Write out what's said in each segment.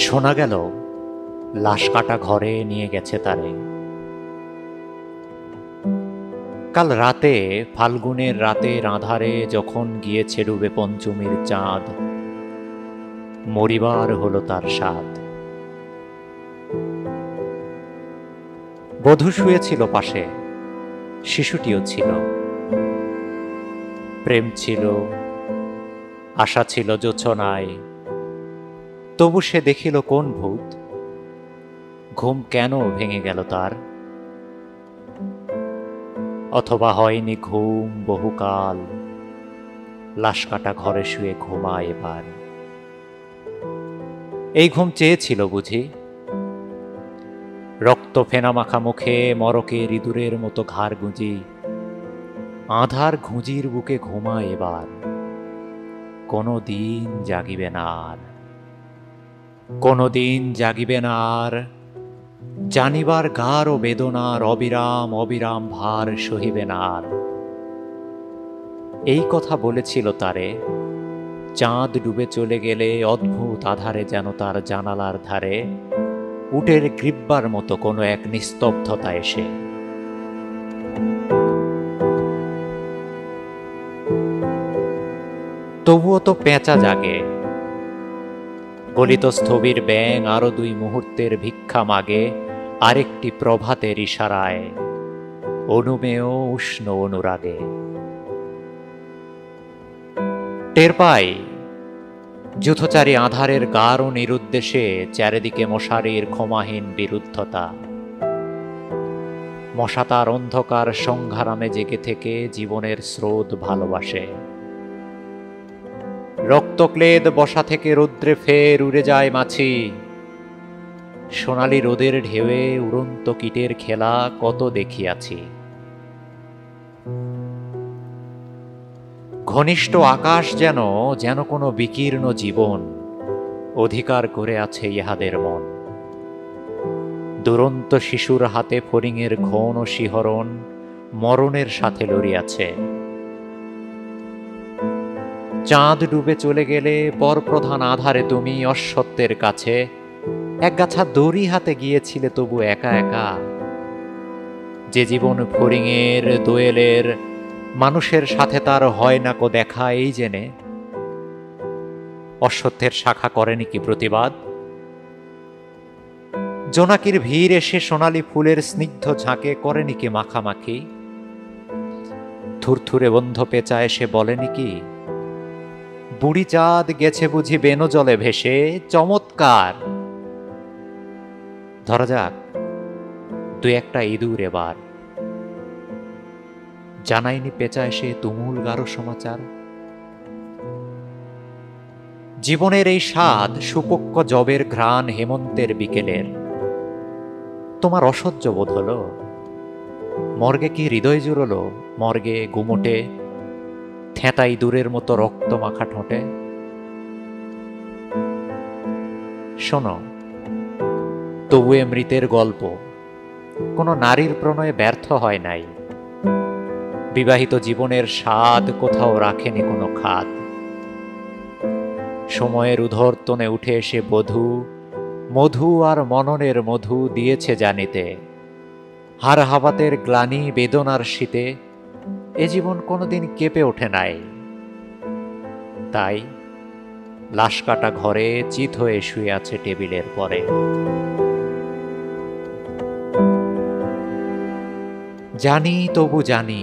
শোনা গেল লাশ কাটা ঘরে নিয়ে গেছে তারে। কাল রাতে, ফাল্গুনের রাতের আঁধারে যখন গিয়েছে ডুবে পঞ্চমীর চাঁদ, মরিবার হলো তার স্বাদ। বধূ শুয়েছিল পাশে, শিশুটিও ছিল। প্রেম ছিল, আশা ছিল জোছনায়, তবু সে দেখিল কোন ভূত। ঘুম কেন ভেঙে গেল তার? অথবা হয়নি ঘুম বহুকাল, লাশ কাটা ঘরে শুয়ে ঘুমায় এবার। এই ঘুম চেয়েছিল বুঝি? রক্ত ফেনা মাখা মুখে মরকের ইঁদুরের মতো ঘাড় গুঁজি, আঁধার ঘুঁজির বুকে ঘুমায় এবার। কোনো দিন জাগিবে না আর, কোনো দিন জাগিবে না আর, জানিবার গাঢ় বেদনার অবিরাম অবিরাম ভার সহিবে না আর। এই কথা বলেছিল তারে চাঁদ ডুবে চলে গেলে অদ্ভুত আধারে, যেন তার জানালার ধারে উটের গ্রীব্বার মতো কোনো এক নিস্তব্ধতা এসে। তবুও তো পেঁচা জাগে, গলিত স্থবির ব্যাঙ আরো 2 মুহূর্তের ভিক্ষা মাগে আরেকটি প্রভাতের ইশারায়, অনুমেয় উষ্ণ অনুরাগে। টের পাই যুথচারী আঁধারের গাঢ় নিরুদ্দেশে চারিদিকে মশারির ক্ষমাহীন বিরুদ্ধতা। মশা তার অন্ধকার সংঘারামে জেগে থেকে জীবনের স্রোত ভালোবাসে। রক্তক্লেদ বসা থেকে রৌদ্রে ফের উড়ে যায় মাছি। সোনালি রোদের ঢেউয়ে উড়ন্ত কীটের খেলা কত দেখিয়াছি। ঘনিষ্ঠ আকাশ যেন যেন কোনো বিকীর্ণ জীবন অধিকার করে আছে ইহাদের মন। দুরন্ত শিশুর হাতে ফড়িংয়ের ঘন শিহরণ মরণের সাথে লড়িয়াছে। চাঁদ ডুবে চলে গেলে পরপ্রধান আধারে তুমি অশ্বত্থের কাছে একগাছা দড়ি হাতে গিয়েছিলে তবু একা একা। যে জীবন ফড়িংয়ের দোয়েলের মানুষের সাথে তার হয় না কো দেখা, এই জেনে অশ্বত্থের শাখা করেনি কি প্রতিবাদ? জোনাকির ভিড় এসে সোনালি ফুলের স্নিগ্ধ ঝাঁকে করেনি কি মাখামাখি? থুরথুরে বন্ধ পেঁচা এসে বলেনি কি বুড়ি চাঁদ গেছে বুঝি বেনো জলে ভেসে? চমৎকার! ধরা যাক 2-1টা ইঁদুর এবার। জানাইনি পেঁচা এসে তুমুল গাঢ় সমাচার। জীবনের এই স্বাদ সুপক্ক জবের ঘ্রাণ হেমন্তের বিকেলের। তোমার অসহ্য বোধ হলো? মর্গে কি হৃদয় জুড়লো? মর্গে গুমোটে থেঁতা ইঁদুরের মতো রক্ত মাখা ঠোঁটে। শোনো, তবু এ মৃতের গল্প কোনো নারীর প্রণয়ে ব্যর্থ হয় নাই। বিবাহিত জীবনের স্বাদ কোথাও রাখেনি কোনো খাদ। সময়ের উধর্তনে উঠে এসে বধূ মধু আর মননের মধু দিয়েছে জানিতে। হার হাবাতের গ্লানি বেদনার শীতে এ জীবন কোনোদিন কেঁপে ওঠে নাই। তাই লাশ কাটা ঘরে চিত হয়ে শুয়ে আছে টেবিলের পরে। জানি তবু জানি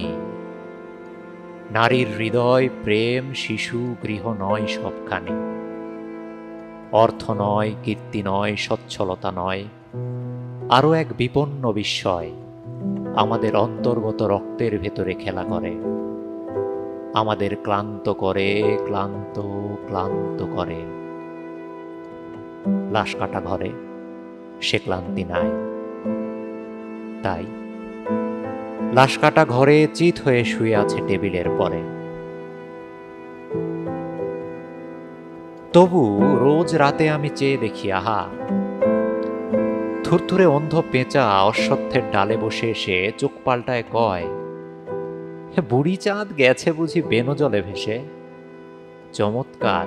নারীর হৃদয় প্রেম শিশু গৃহ নয় সবখানি। অর্থ নয়, কীর্তি নয়, সচ্ছলতা নয়, আরো এক বিপন্ন বিস্ময় আমাদের অন্তর্গত রক্তের ভেতরে খেলা করে। আমাদের ক্লান্ত করে, ক্লান্ত ক্লান্ত করে। লাশ কাটা ঘরে সে ক্লান্তি নাই। তাই লাশ কাটা ঘরে চিত হয়ে শুয়ে আছে টেবিলের পরে। তবু রোজ রাতে আমি চেয়ে দেখি, আহা, থুরথুরে অন্ধ পেঁচা অশ্বত্থের ডালে বসে এসে চোখ পাল্টায় কয়, বুড়ি চাঁদ গেছে বুঝি বেনো জলে ভেসে? চমৎকার!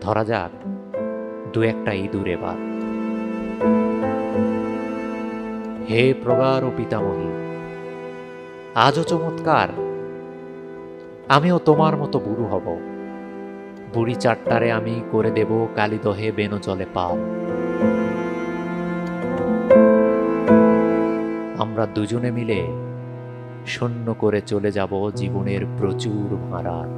ধরা যাক দু একটা ইঁদুর এবার। হে প্রগাঢ় পিতামহী, আজও চমৎকার, আমিও তোমার মতো বুড়ো হব। বুড়ি চারটারে আমি করে দেব কালিদহে বেনো জলে পাল। আমরা দুজনে মিলে শূন্য করে চলে যাব জীবনের প্রচুর ভাঁড়ার।